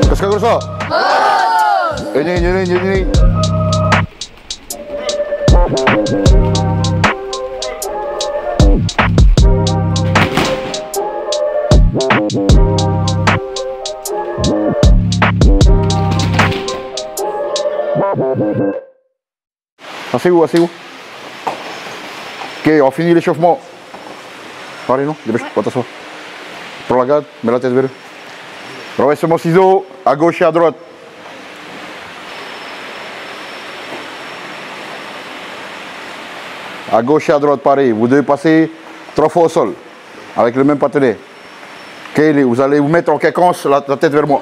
Kasih kau rasa? Ini. Asseyez-vous. Ok, on finit l'échauffement. Allez, non, dépêche, va t'asseoir. Prends la garde, mets la tête vers eux. Renversement ciseaux, à gauche et à droite. À gauche et à droite, pareil. Vous devez passer 3 fois au sol, avec le même partenaire. Ok, vous allez vous mettre en quinconce, la tête vers moi.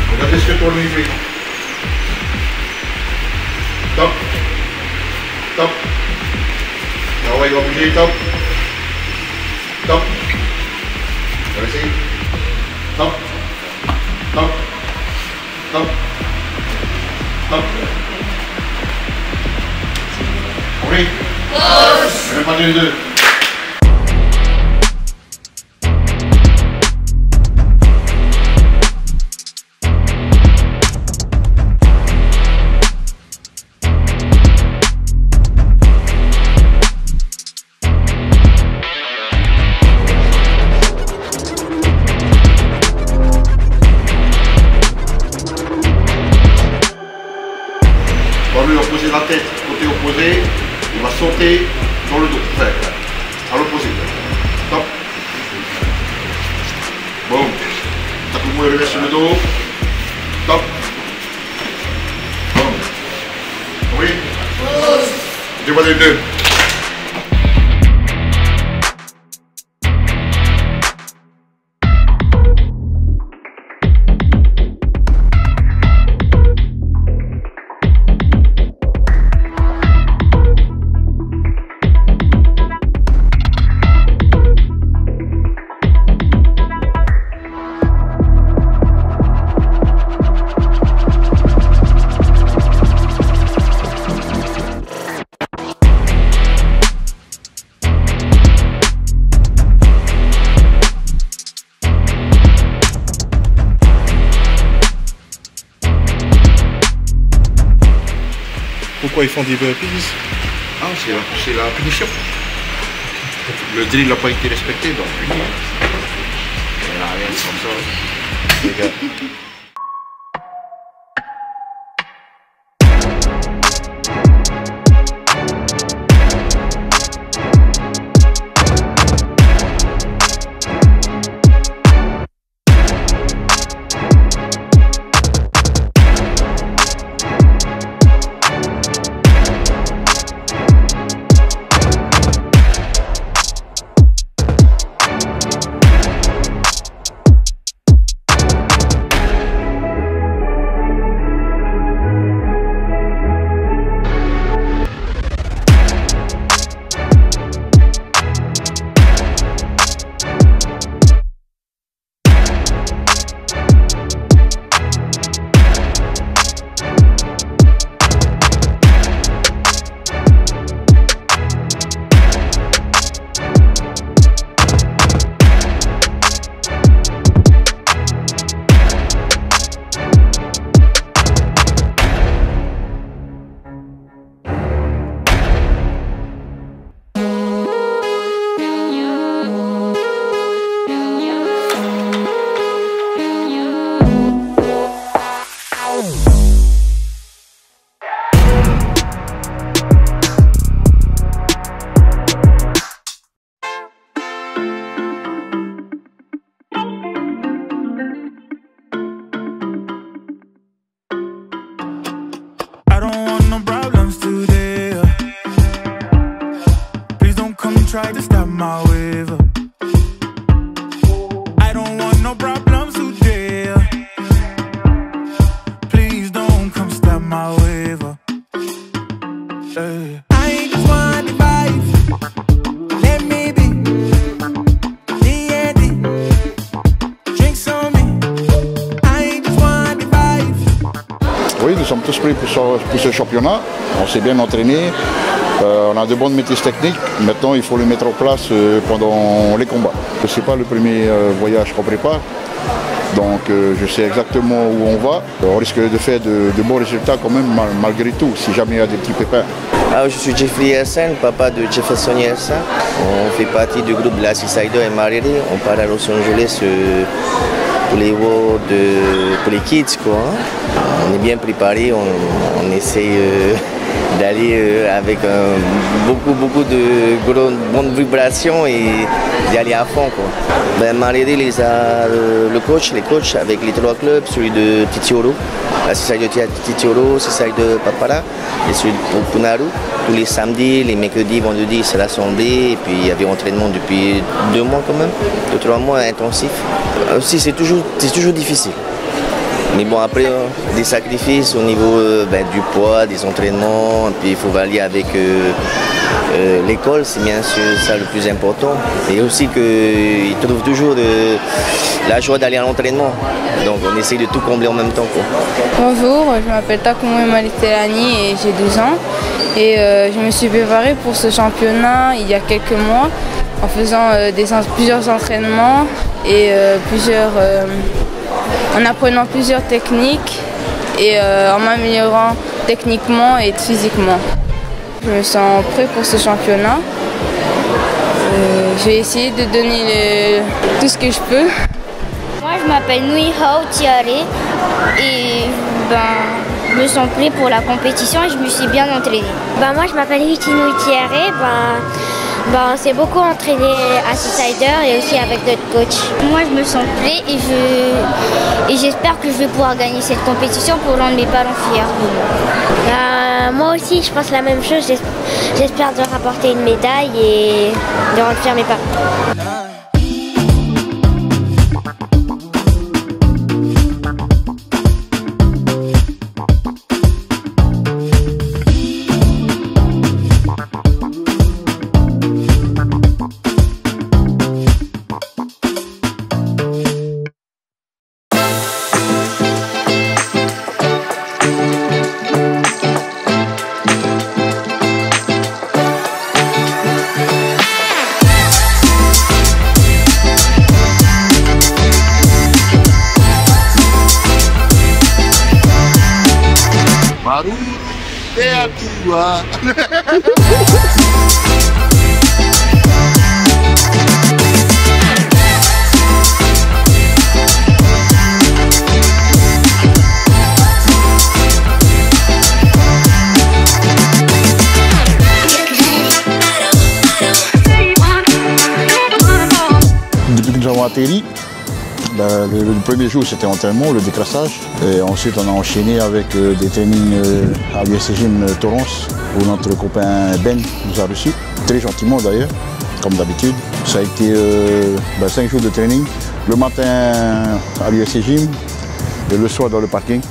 Regardez ce que toi lui fait. Top. Ah ouais, il va bouger, top. On va essayer. Top. Oui. Je vais pas les deux. On va lui opposer la tête côté opposé, il va sauter dans le dos, à l'opposé. Top. Bon. T'as tout le monde levé sur le dos. Top. Bon. Oui. Je vois les deux. Pourquoi ils font des burpees? Ah, c'est la punition. Le drill n'a pas été respecté, donc puni. Il n'y a rien comme ça. Les gars. Try to stop my wave up. I don't want no problems today. Please don't come stop my wave up. I ain't just one tous prêts pour ce championnat. On s'est bien entraîné. On a de bonnes maîtrises techniques. Maintenant, il faut les mettre en place pendant les combats. Ce n'est pas le premier voyage qu'on prépare. Donc je sais exactement où on va. On risque de faire de bons résultats quand même malgré tout, si jamais il y a des petits pépins. Alors, je suis Jeffrey Yersen, papa de Jefferson Yersen. On fait partie du groupe de la Seasider et Mariri. On part à Los Angeles pour les World, pour les kids, quoi. On est bien préparé, on essaye d'aller avec beaucoup de bonnes vibrations et d'y aller à fond, quoi. Ben, Mariri les coachs avec les 3 clubs, celui de Titioro, la Seasider de Titioro, Seasider de Papara et celui de Punaru. Tous les samedis, les mercredis, vendredis, c'est l'assemblée et puis il y avait entraînement depuis 2 mois quand même, 2-3 mois intensifs. Aussi c'est toujours difficile. Mais bon, après, des sacrifices au niveau du poids, des entraînements, puis il faut allier avec l'école, c'est bien sûr ça le plus important. Et aussi qu'ils trouvent toujours la joie d'aller à l'entraînement. Donc on essaie de tout combler en même temps, quoi. Bonjour, je m'appelle Takumo Malitelani et j'ai 12 ans. Et je me suis préparée pour ce championnat il y a quelques mois en faisant plusieurs entraînements et en apprenant plusieurs techniques et en m'améliorant techniquement et physiquement. Je me sens prêt pour ce championnat. Je vais essayer de donner tout ce que je peux. Moi je m'appelle Nui Hao Tiare et je me sens prêt pour la compétition et je me suis bien entraînée. Moi je m'appelle Hitinu Tiare. On s'est beaucoup entraîné à Seasider et aussi avec d'autres coachs. Moi je me sens prêt et j'espère que je vais pouvoir gagner cette compétition pour rendre mes parents fiers de moi. Moi aussi je pense la même chose, j'espère de rapporter une médaille et de rendre fiers mes parents. Depuis que nous avons atterri, le premier jour c'était entraînement, le décrassage. Et ensuite on a enchaîné avec des trainings à l'USC Gym Torrance où notre copain Ben nous a reçus, très gentiment d'ailleurs, comme d'habitude. Ça a été 5 jours de training, le matin à l'USC Gym et le soir dans le parking.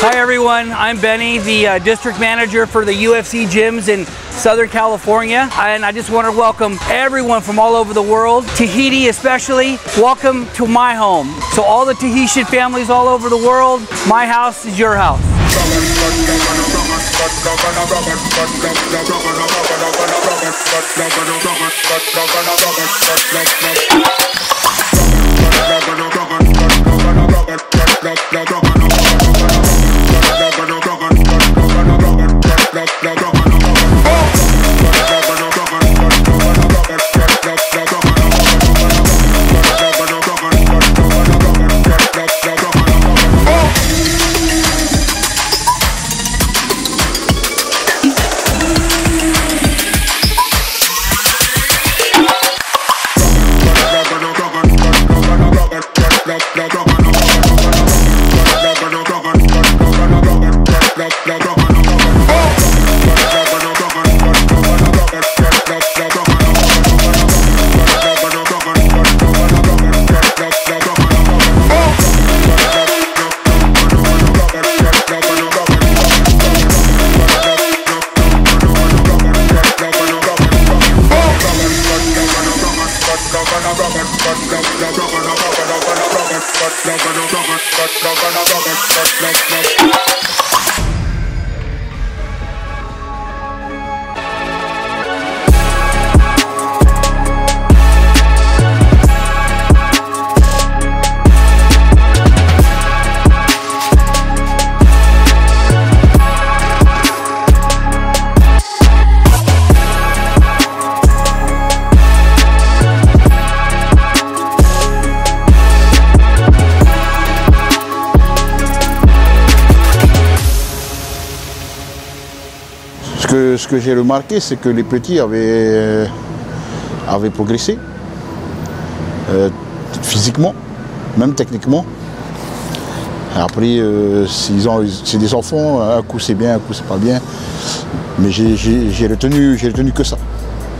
Hi everyone, I'm Benny, the district manager for the UFC gyms in Southern California, and I just want to welcome everyone from all over the world, Tahiti especially. Welcome to my home. So all the Tahitian families all over the world, my house is your house. Ce que j'ai remarqué, c'est que les petits avaient progressé physiquement, même techniquement. Après, c'est des enfants, un coup c'est bien, un coup c'est pas bien. Mais j'ai retenu que ça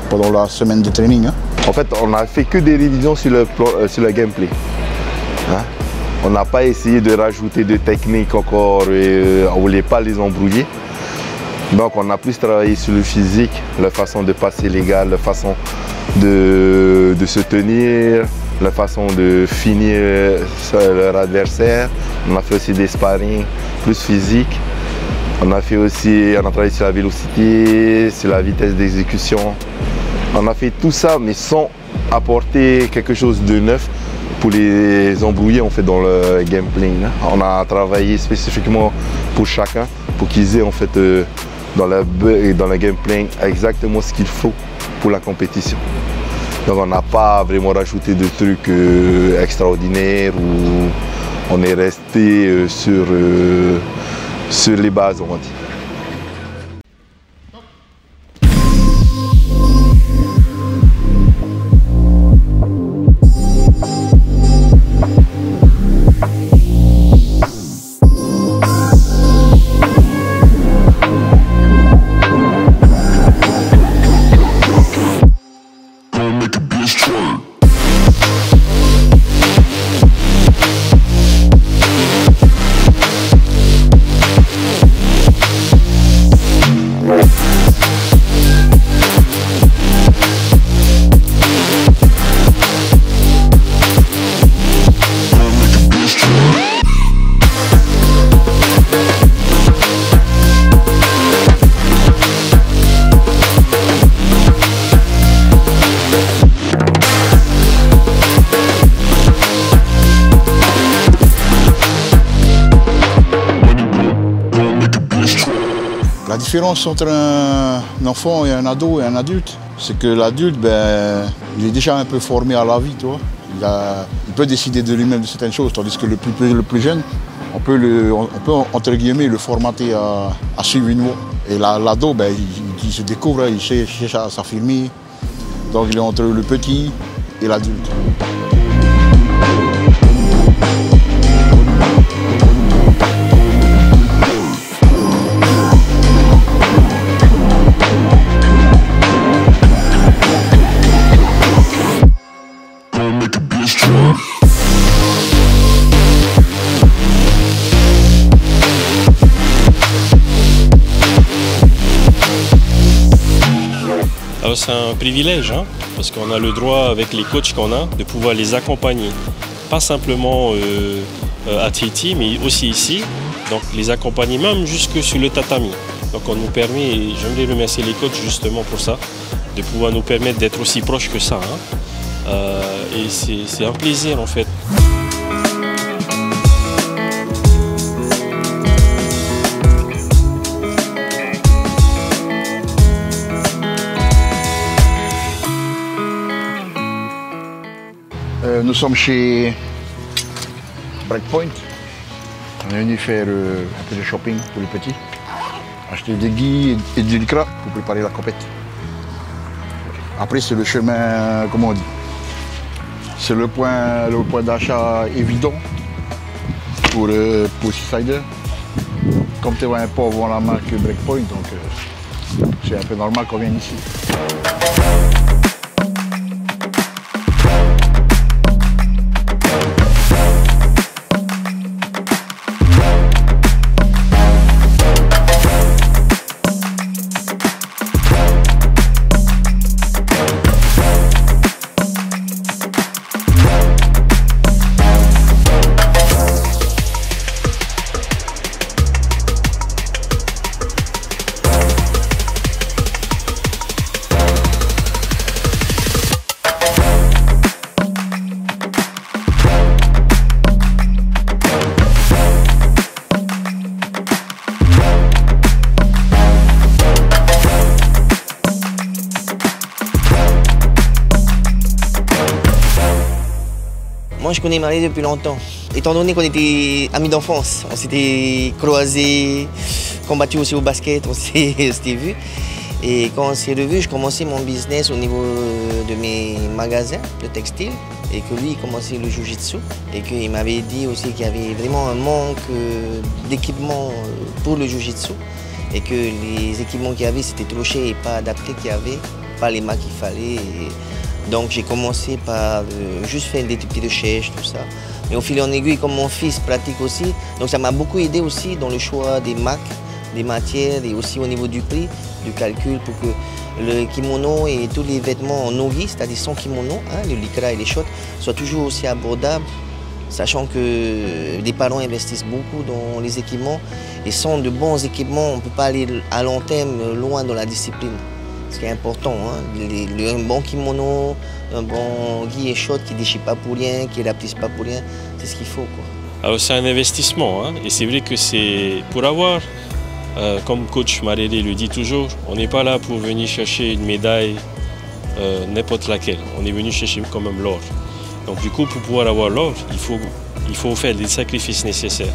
pendant la semaine de training. Hein. En fait, on n'a fait que des révisions sur le gameplay. Hein? On n'a pas essayé de rajouter de techniques encore et on ne voulait pas les embrouiller. Donc on a plus travaillé sur le physique, la façon de passer les gars, la façon de se tenir, la façon de finir leur adversaire. On a fait aussi des sparring plus physiques. On a travaillé sur la vélocité, sur la vitesse d'exécution. On a fait tout ça mais sans apporter quelque chose de neuf pour les embrouiller en fait dans le gameplay. On a travaillé spécifiquement pour chacun pour qu'ils aient en fait dans le gameplay exactement ce qu'il faut pour la compétition. Donc on n'a pas vraiment rajouté de trucs extraordinaires ou on est resté sur les bases, on va dire. La différence entre un enfant et un ado et un adulte, c'est que l'adulte, il est déjà un peu formé à la vie, tu vois. Il peut décider de lui-même de certaines choses, tandis que le plus jeune, on peut entre guillemets le formater à suivre une voie. Et l'ado, il se découvre, il cherche à s'affirmer. Donc il est entre le petit et l'adulte. Alors c'est un privilège, hein, parce qu'on a le droit avec les coachs qu'on a de pouvoir les accompagner. Pas simplement à Tahiti, mais aussi ici. Donc les accompagner même jusque sur le tatami. Donc on nous permet, et j'aimerais remercier les coachs justement pour ça, de pouvoir nous permettre d'être aussi proches que ça. Hein. Et c'est un plaisir en fait. Nous sommes chez Breakpoint. On est venu faire un peu de shopping pour les petits. Acheter des guis et du lycra pour préparer la compète. Après, c'est le chemin, comment on dit, c'est le point d'achat évident pour Seasider. Comme tu vois un peu avant la marque Breakpoint, donc c'est un peu normal qu'on vienne ici. Moi, je connais Marie depuis longtemps. Étant donné qu'on était amis d'enfance, on s'était croisés, combattus aussi au basket, on s'était vus. Et quand on s'est revus, je commençais mon business au niveau de mes magasins de textile. Et que lui, il commençait le jiu-jitsu. Et qu'il m'avait dit aussi qu'il y avait vraiment un manque d'équipement pour le jiu-jitsu. Et que les équipements qu'il y avait, c'était trop cher et pas adapté qu'il y avait, pas les marques qu'il fallait. Donc j'ai commencé par juste faire des petites recherches, tout ça. Et au fil en aiguille, comme mon fils pratique aussi, donc ça m'a beaucoup aidé aussi dans le choix des marques, des matières et aussi au niveau du prix, du calcul pour que le kimono et tous les vêtements en nogi, c'est-à-dire sans kimono, hein, le lycra et les shorts, soient toujours aussi abordables, sachant que les parents investissent beaucoup dans les équipements et sans de bons équipements, on ne peut pas aller à long terme loin dans la discipline. Ce qui est important, hein, un bon kimono, un bon gi et short qui ne déchire pas pour rien, qui ne rapetisse pas pour rien, c'est ce qu'il faut, quoi. Alors c'est un investissement, hein, et c'est vrai que c'est pour avoir, comme coach Marelli le dit toujours, on n'est pas là pour venir chercher une médaille n'importe laquelle, on est venu chercher quand même l'or. Donc du coup, pour pouvoir avoir l'or, il faut faire des sacrifices nécessaires.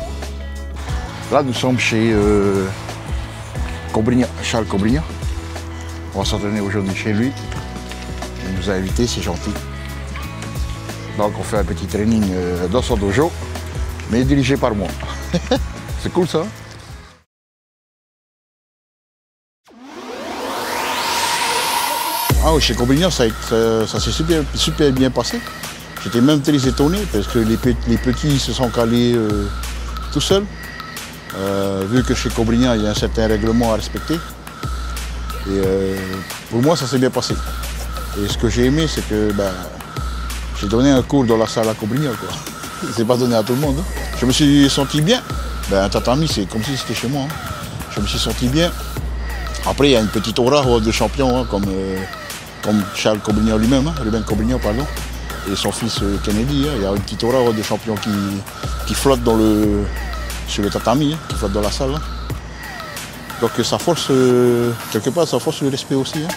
Là, nous sommes chez Charles Cobrinha. On va s'entraîner aujourd'hui chez lui. Il nous a invités, c'est gentil. Donc on fait un petit training dans son dojo, mais dirigé par moi. C'est cool ça. Ah oui, chez Cobrinha, ça s'est super bien passé. J'étais même très étonné parce que les petits se sont calés tout seuls. Vu que chez Cobrinha, il y a un certain règlement à respecter. Et pour moi, ça s'est bien passé. Et ce que j'ai aimé, c'est que j'ai donné un cours dans la salle à Cobrinha. C'est pas donné à tout le monde. Hein. Je me suis senti bien. Un tatami, c'est comme si c'était chez moi. Hein. Je me suis senti bien. Après, il y a une petite aura de champion, hein, comme Charles Cobrinha lui-même, hein, Ruben Cobrinha, pardon, et son fils Kennedy. Hein. Il y a une petite aura de champion qui flotte sur le tatami, hein, qui flotte dans la salle. Hein. Donc ça force, quelque part, ça force le respect aussi. Hein.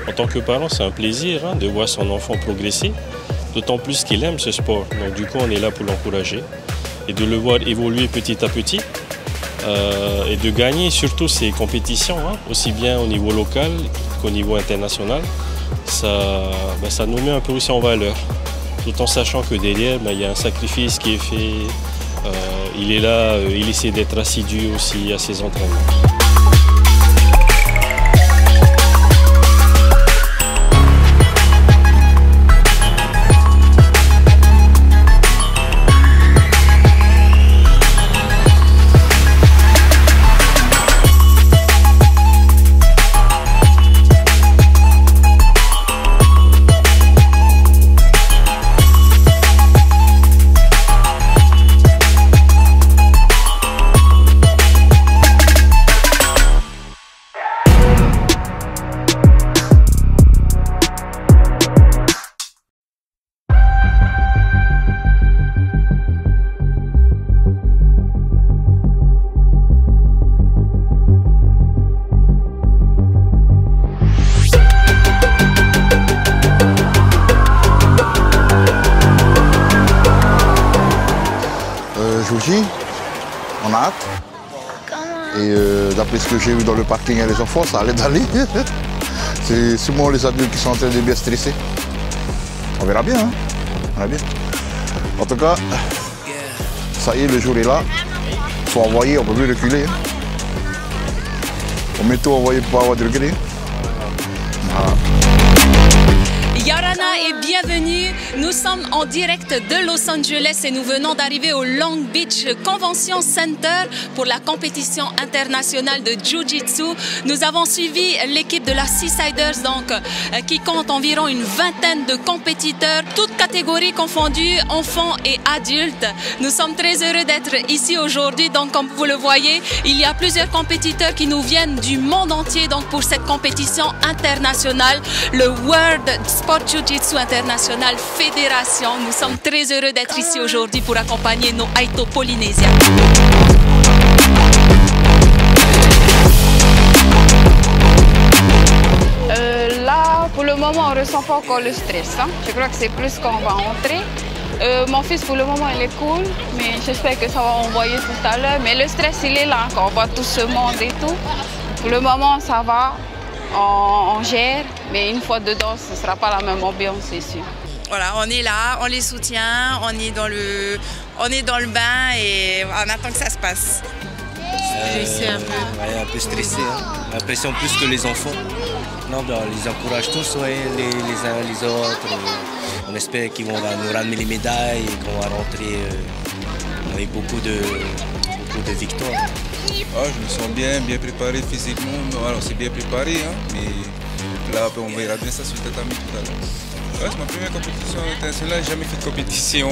En tant que parent, c'est un plaisir de voir son enfant progresser, d'autant plus qu'il aime ce sport. Donc du coup, on est là pour l'encourager et de le voir évoluer petit à petit et de gagner surtout ces compétitions, aussi bien au niveau local qu'au niveau international. Ça nous met un peu aussi en valeur, tout en sachant que derrière, il y a un sacrifice qui est fait. Il est là, il essaie d'être assidu aussi à ses entraînements. On a hâte. Et d'après ce que j'ai vu dans le parking et les enfants, ça allait d'aller. C'est sûrement les adultes qui sont en train de bien stresser. On verra bien, hein. On verra bien. En tout cas, ça y est, le jour est là. Il faut envoyer, on ne peut plus reculer. Hein. On met tout envoyé pour pas avoir de regret. Voilà. Yarana et bienvenue. Nous sommes en direct de Los Angeles et nous venons d'arriver au Long Beach Convention Center pour la compétition internationale de Jiu-Jitsu. Nous avons suivi l'équipe de la Seasiders qui compte environ une vingtaine de compétiteurs, toutes catégories confondues, enfants et adultes. Nous sommes très heureux d'être ici aujourd'hui. Donc comme vous le voyez, il y a plusieurs compétiteurs qui nous viennent du monde entier pour cette compétition internationale, le World Sport Jiu-Jitsu International Fédération. Nous sommes très heureux d'être ici aujourd'hui pour accompagner nos Aito polynésiens. Là, pour le moment, on ne ressent pas encore le stress. Je crois que c'est plus quand on va entrer. Mon fils, pour le moment, il est cool, mais j'espère que ça va envoyer tout à l'heure. Mais le stress, il est là, quand on voit tout ce monde et tout. Pour le moment, ça va, on gère, mais une fois dedans, ce ne sera pas la même ambiance, c'est sûr. Voilà, on est là, on les soutient, on est dans le bain et on attend que ça se passe. Ouais, un peu stressé, hein. La pression plus que les enfants. Non, ben, on les encourage tous, ouais, les uns les autres. On espère qu'ils vont nous ramener les médailles et qu'on va rentrer avec beaucoup de victoires. Ah, je me sens bien préparé physiquement. Alors c'est bien préparé, hein, mais là on verra bien ça sur le tatami tout à l'heure. Ouais, c'est ma première compétition internationale. J'ai jamais fait de compétition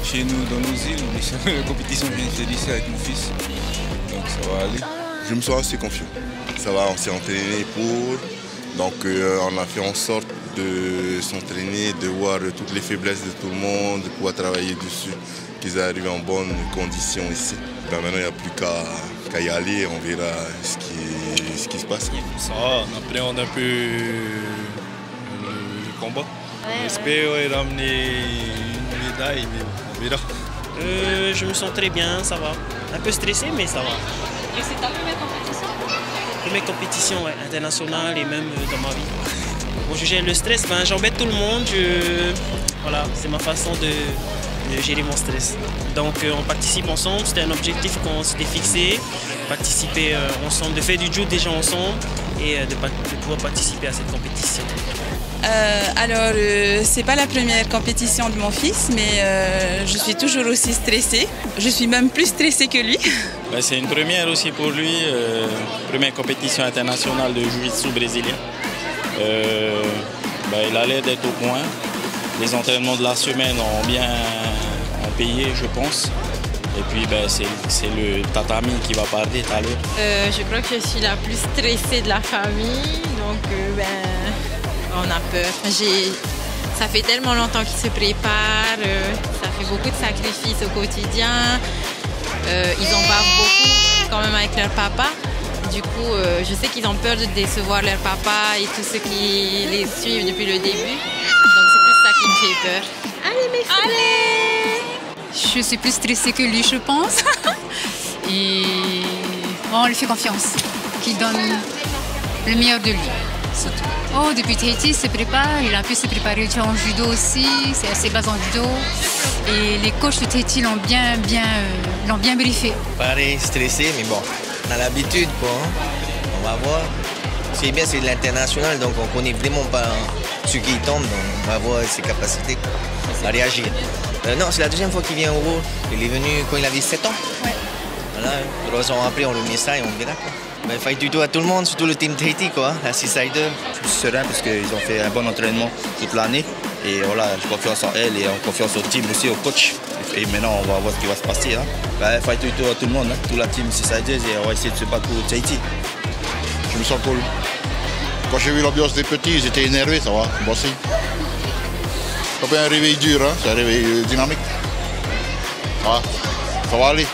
chez nous dans nos îles. La compétition que j'ai fait ici avec mon fils. Donc ça va aller. Je me sens assez confiant. Ça va, on s'est entraîné pour. Donc on a fait en sorte de s'entraîner, de voir toutes les faiblesses de tout le monde, de pouvoir travailler dessus, qu'ils arrivent en bonnes conditions ici. Ben maintenant, il n'y a plus qu'à y aller, on verra ce qui se passe. Ça va, on appréhende un peu le combat. On espère ramener une médaille, mais on verra. Je me sens très bien, ça va. Un peu stressé, mais ça va. Et c'est ta première compétition? Première compétition ouais, internationale et même dans ma vie. Bon, je gère le stress, ben, j'embête tout le monde. Voilà, c'est ma façon de gérer mon stress. Donc on participe ensemble, c'était un objectif qu'on s'était fixé, participer ensemble, de faire du judo déjà ensemble et de pouvoir participer à cette compétition. Alors, c'est pas la première compétition de mon fils, mais je suis toujours aussi stressée. Je suis même plus stressée que lui. C'est une première aussi pour lui, première compétition internationale de jiu-jitsu brésilien. Il a l'air d'être au point. Les entraînements de la semaine ont bien payé, je pense. Et puis c'est le tatami qui va parler tout à l'heure. Je crois que je suis la plus stressée de la famille, donc on a peur. Ça fait tellement longtemps qu'ils se préparent, ça fait beaucoup de sacrifices au quotidien. Ils en parlent beaucoup quand même avec leur papa. Du coup, je sais qu'ils ont peur de décevoir leur papa et tous ceux qui les suivent depuis le début. Donc c'est plus ça qui me fait peur. Allez mes filles! Allez! Je suis plus stressée que lui, je pense. Et on lui fait confiance, qu'il donne le meilleur de lui. Surtout. Oh, depuis Tahiti, il se prépare, il a pu se préparer en judo aussi, c'est assez bas en judo. Et les coachs de Tahiti l'ont bien briefé. Pareil, stressé, mais bon, on a l'habitude quoi. Hein. On va voir. C'est bien, c'est de l'international, donc on connaît vraiment pas ce qui tombe, donc on va voir ses capacités à réagir. Non, c'est la deuxième fois qu'il vient au World. Il est venu quand il avait 7 ans. Ouais. Voilà, 3 ans après, on le met ça et on verra quoi. Il faut du tout à tout le monde, surtout le team Tahiti, quoi, la Seasider. Je suis serein parce qu'ils ont fait un bon entraînement toute l'année. Et voilà, j'ai confiance en elle et en confiance au team aussi, au coach. Et maintenant, on va voir ce qui va se passer. Hein. Il faut du tout à tout le monde, hein, toute la team Seasider, et on va essayer de se battre pour Tahiti. Je me sens cool. Quand j'ai vu l'ambiance des petits, ils étaient énervés, ça va, bon signe. C'est pas un réveil dur, hein, c'est un réveil dynamique. Ça va aller.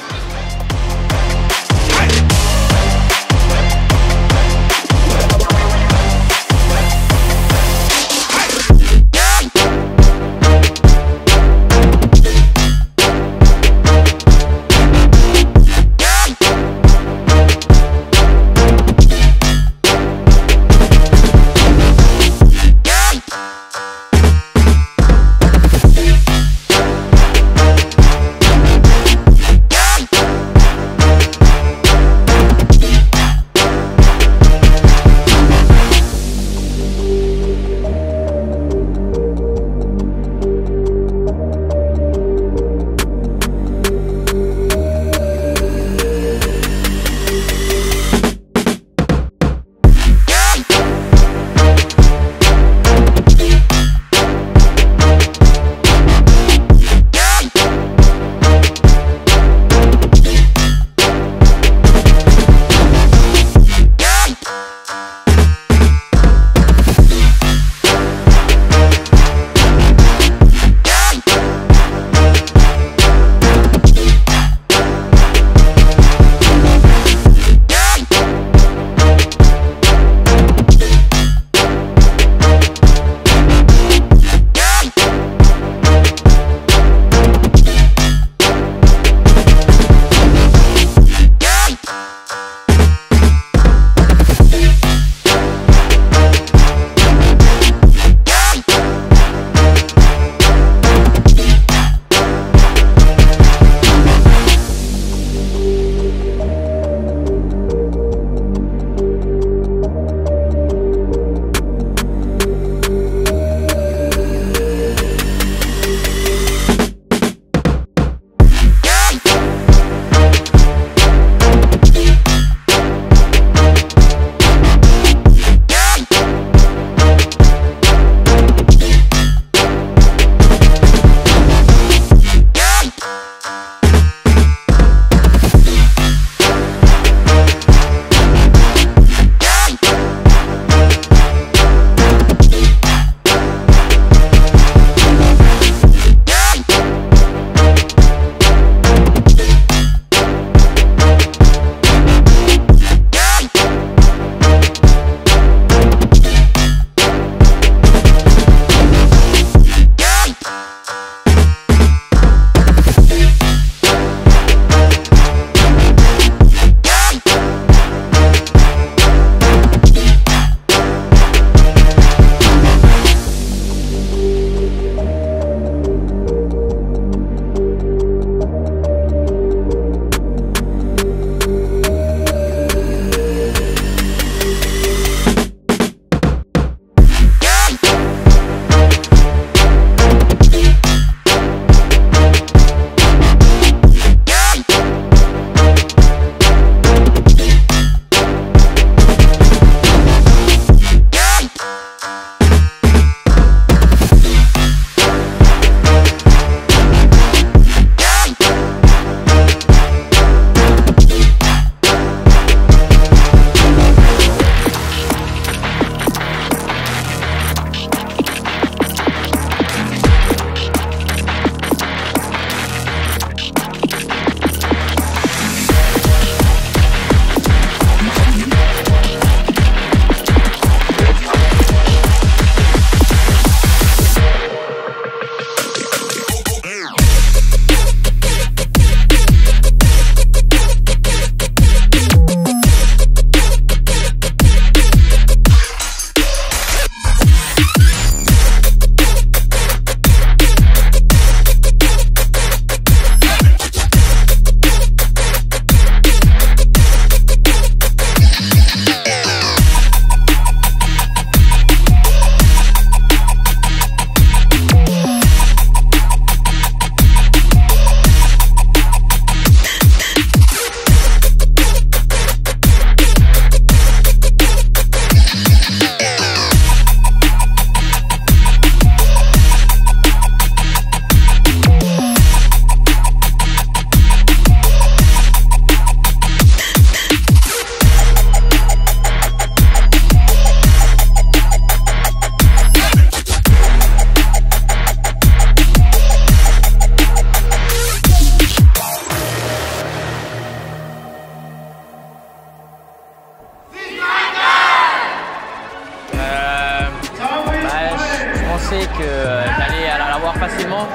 facilement.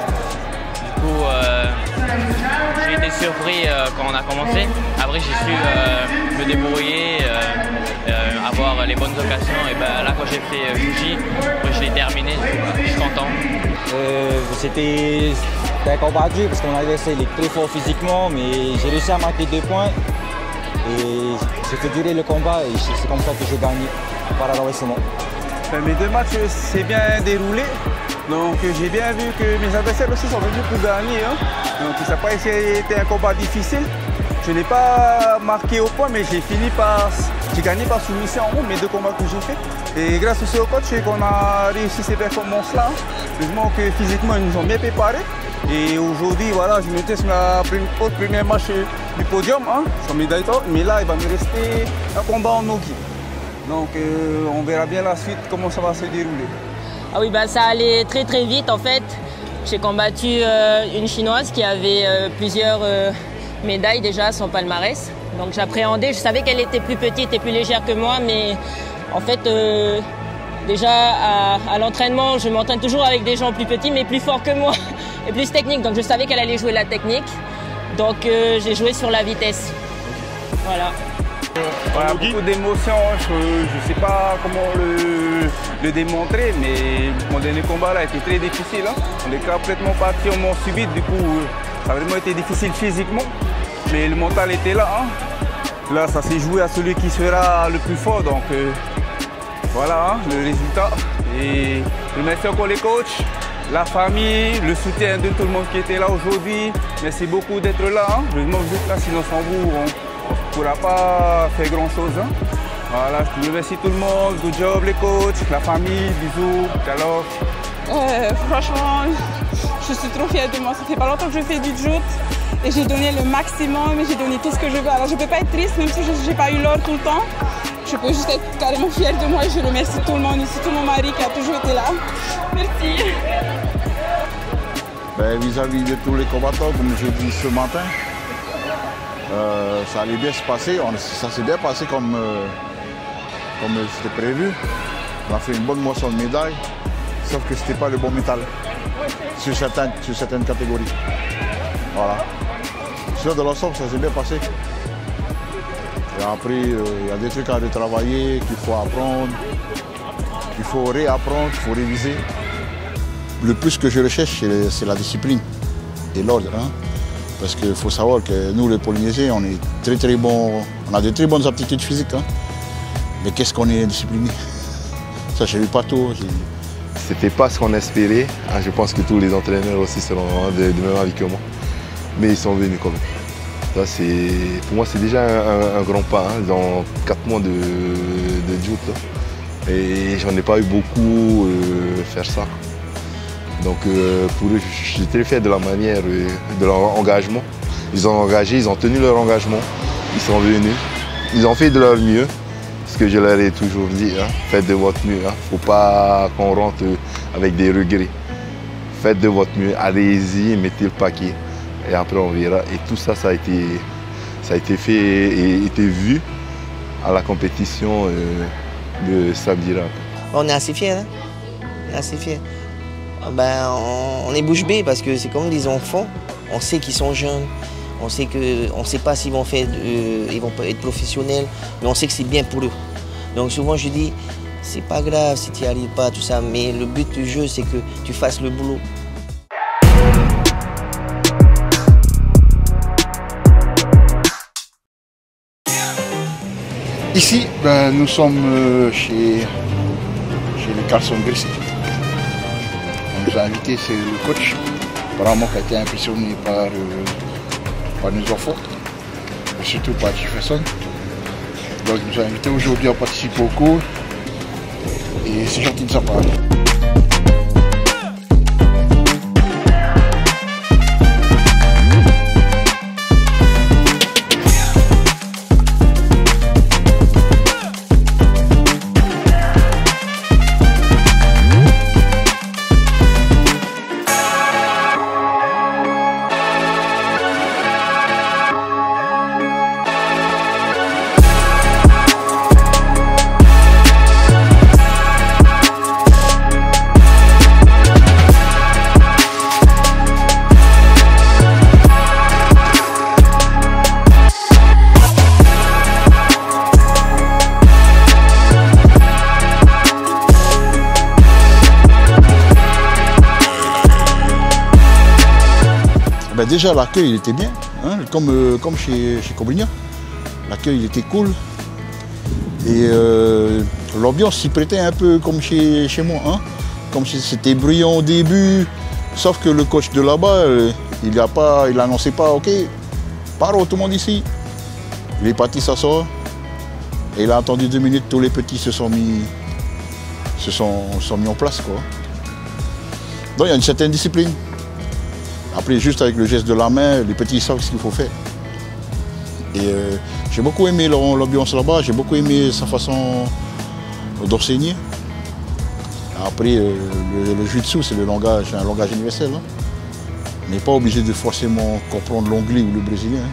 Du coup, j'ai été surpris quand on a commencé. Après, j'ai su me débrouiller, avoir les bonnes occasions. Et ben, là, quand j'ai fait Juji, je l'ai terminé. Je suis content. C'était un combat dur parce qu'on avait essayé très fort physiquement, mais j'ai réussi à marquer 2 points. Et j'ai fait durer le combat et c'est comme ça que j'ai gagné par renversement. Mes 2 matchs s'est bien déroulé. Donc j'ai bien vu que mes adversaires aussi sont venus pour gagner. Hein. Donc ça n'a pas été un combat difficile. Je n'ai pas marqué au point, mais j'ai gagné par soumission en haut mes 2 combats que j'ai fait. Et grâce aussi au coach qu'on a réussi ces performances-là. Heureusement que physiquement ils nous ont bien préparés. Et aujourd'hui, voilà, je me teste ma premier match du podium, hein, sans médaille d'or. Mais là, il va me rester un combat en Nogi. Donc on verra bien la suite, comment ça va se dérouler. Ah oui, bah, ça allait très très vite en fait. J'ai combattu une Chinoise qui avait plusieurs médailles déjà à son palmarès. Donc j'appréhendais, je savais qu'elle était plus petite et plus légère que moi, mais en fait déjà à l'entraînement, je m'entraîne toujours avec des gens plus petits mais plus forts que moi et plus techniques. Donc je savais qu'elle allait jouer la technique. Donc j'ai joué sur la vitesse. Voilà. Voilà, beaucoup d'émotions, je ne sais pas comment le démontrer, mais mon dernier combat là a été très difficile. Hein. On est complètement parti en mort subite, du coup ça a vraiment été difficile physiquement, mais le mental était là. Hein. Là ça s'est joué à celui qui sera le plus fort, donc voilà hein, le résultat. Et je remercie encore les coachs, la famille, le soutien de tout le monde qui était là aujourd'hui. Merci beaucoup d'être là. Hein. Heureusement que vous êtes là, sinon sans vous on ne pourra pas faire grand chose. Hein. Voilà, je remercie tout le monde, good job les coachs, la famille, bisous, ciao. Franchement, je suis trop fière de moi. Ça fait pas longtemps que je fais du joute et j'ai donné le maximum, j'ai donné tout ce que je veux. Alors je ne peux pas être triste, même si je n'ai pas eu l'or tout le temps. Je peux juste être carrément fière de moi et je remercie tout le monde, ici tout mon mari qui a toujours été là. Merci. Vis-à-vis de tous les combattants, comme j'ai dit ce matin, ça allait bien se passer, ça s'est bien passé comme c'était prévu. On a fait une bonne moisson de médailles, sauf que ce n'était pas le bon métal sur certaines catégories. Voilà. Sinon, de l'ensemble, ça s'est bien passé. Et après, il y a des trucs à retravailler, qu'il faut apprendre, qu'il faut réapprendre, qu'il faut réviser. Le plus que je recherche, c'est la discipline et l'ordre. Hein. Parce qu'il faut savoir que nous, les Polynésiens, on est très bons, on a de très bonnes aptitudes physiques. Hein. Mais qu'est-ce qu'on est discipliné? Ça, j'ai vu partout. C'était pas ce qu'on espérait. Ah, je pense que tous les entraîneurs aussi seront de même avis que moi. Mais ils sont venus quand même. Ça, pour moi, c'est déjà un grand pas hein, dans 4 mois de joute. Et j'en ai pas eu beaucoup faire ça. Donc pour eux, je suis très fier de la manière, de leur engagement. Ils ont engagé, ils ont tenu leur engagement. Ils sont venus, ils ont fait de leur mieux. Ce que je leur ai toujours dit, hein, faites de votre mieux. Il ne faut pas qu'on rentre avec des regrets. Faites de votre mieux, allez-y, mettez le paquet. Et après on verra. Et tout ça, ça a été fait et été vu à la compétition de samedi. On est assez fiers. Hein? On est assez fiers. Ben, on est bouche bée parce que c'est comme des enfants. On sait qu'ils sont jeunes. On ne sait pas s'ils vont être professionnels, mais on sait que c'est bien pour eux. Donc souvent je dis, c'est pas grave si tu n'y arrives pas, tout ça, mais le but du jeu, c'est que tu fasses le boulot. Ici, nous sommes chez les Carlson Gracie. On nous a invités, c'est le coach, apparemment qui a été impressionné par nos enfants, et surtout par Jefferson. Donc il nous a invités aujourd'hui à participer au cours et c'est gentil de sa part. déjà l'accueil il était bien, hein, comme chez Coblignan. L'accueil il était cool. Et l'ambiance s'y prêtait un peu comme chez moi. Hein. Comme c'était bruyant au début, sauf que le coach de là-bas, il annonçait pas, ok, paro tout le monde ici. Il est parti s'asseoir. Et il a attendu 2 minutes, tous les petits se sont mis en place, quoi. Donc il y a une certaine discipline. Après, juste avec le geste de la main, les petits savent ce qu'il faut faire. Et j'ai beaucoup aimé l'ambiance là-bas, j'ai beaucoup aimé sa façon d'enseigner. Après, le jiu-jitsu, c'est un langage universel. Hein. On n'est pas obligé de forcément comprendre l'anglais ou le brésilien. Hein.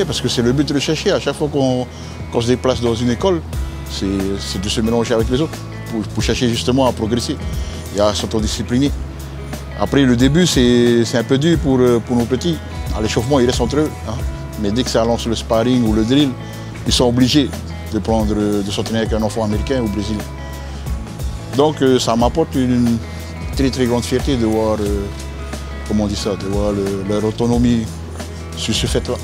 Parce que c'est le but de le chercher. À chaque fois qu'on se déplace dans une école, c'est de se mélanger avec les autres pour chercher justement à progresser et à s'autodiscipliner. Après, le début, c'est un peu dur pour nos petits. À l'échauffement, ils restent entre eux. Hein. Mais dès que ça lance le sparring ou le drill, ils sont obligés de s'entraîner avec un enfant américain ou brésilien. Donc, ça m'apporte une très très grande fierté de voir, comment on dit ça, de voir leur autonomie sur ce fait-là.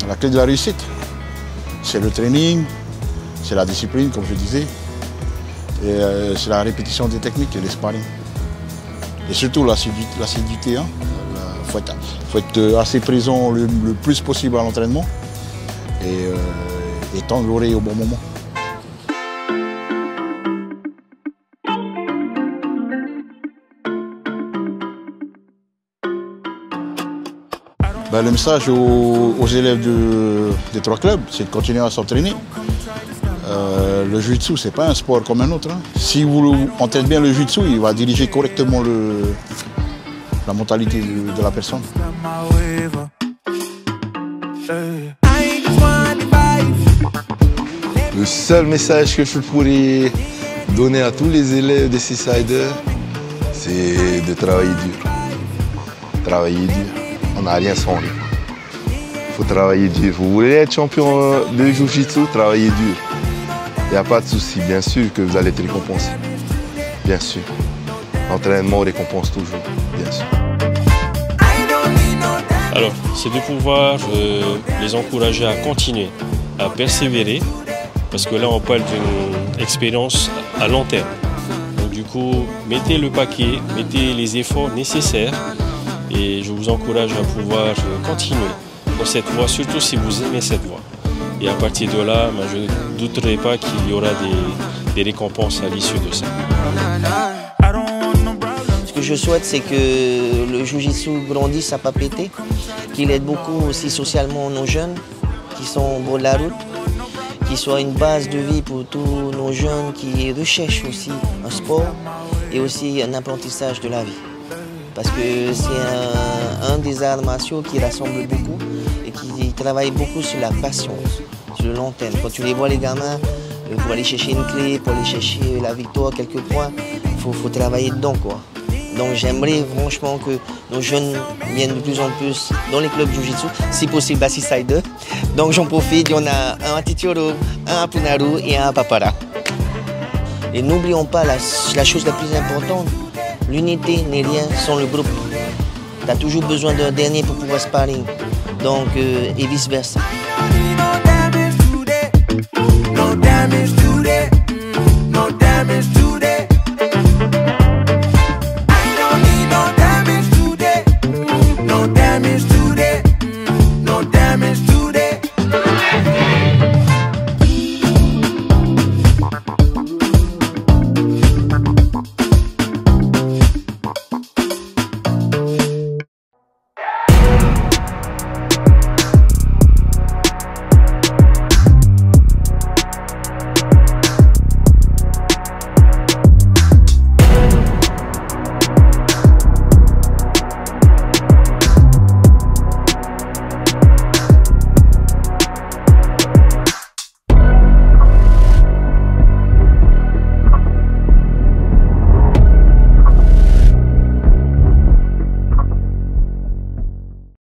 La clé de la réussite, c'est le training, c'est la discipline, comme je disais, et c'est la répétition des techniques et les sparring. Et surtout l'assiduité. Hein. Faut être assez présent le plus possible à l'entraînement et tendre l'oreille au bon moment. Le message aux élèves des 3 clubs, c'est de continuer à s'entraîner. Le jiu-jitsu, ce n'est pas un sport comme un autre. Hein. Si vous entraînez bien le jiu-jitsu, il va diriger correctement la mentalité de la personne. Le seul message que je pourrais donner à tous les élèves de Seaside, c'est de travailler dur. Travailler dur. On n'a rien sans rien. Il faut travailler dur. Vous voulez être champion de Jiu-Jitsu, travaillez dur. Il n'y a pas de souci. Bien sûr que vous allez être récompensé. Bien sûr. L'entraînement récompense toujours. Bien sûr. Alors, c'est de pouvoir les encourager à continuer à persévérer, parce que là on parle d'une expérience à long terme. Donc du coup, mettez le paquet, mettez les efforts nécessaires et je vous encourage à pouvoir continuer dans cette voie, surtout si vous aimez cette voie. Et à partir de là, je ne douterai pas qu'il y aura des récompenses à l'issue de ça. Ce que je souhaite, c'est que le Jiu-Jitsu grandisse à Papeete, qu'il aide beaucoup aussi socialement nos jeunes qui sont au bord de la route, qu'il soit une base de vie pour tous nos jeunes qui recherchent aussi un sport et aussi un apprentissage de la vie. Parce que c'est un des arts martiaux qui rassemble beaucoup et qui travaille beaucoup sur la patience, sur le long terme. Quand tu les vois les gamins, pour aller chercher une clé, pour aller chercher la victoire, quelques points, il faut travailler dedans, quoi. Donc j'aimerais franchement que nos jeunes viennent de plus en plus dans les clubs Jiu-Jitsu, si possible à Seaside. Donc j'en profite, il y en a un à Titioro, un à Punaru et un à Papara. Et n'oublions pas la chose la plus importante, l'unité n'est rien sans le groupe. Tu as toujours besoin d'un dernier pour pouvoir sparring, donc et vice versa.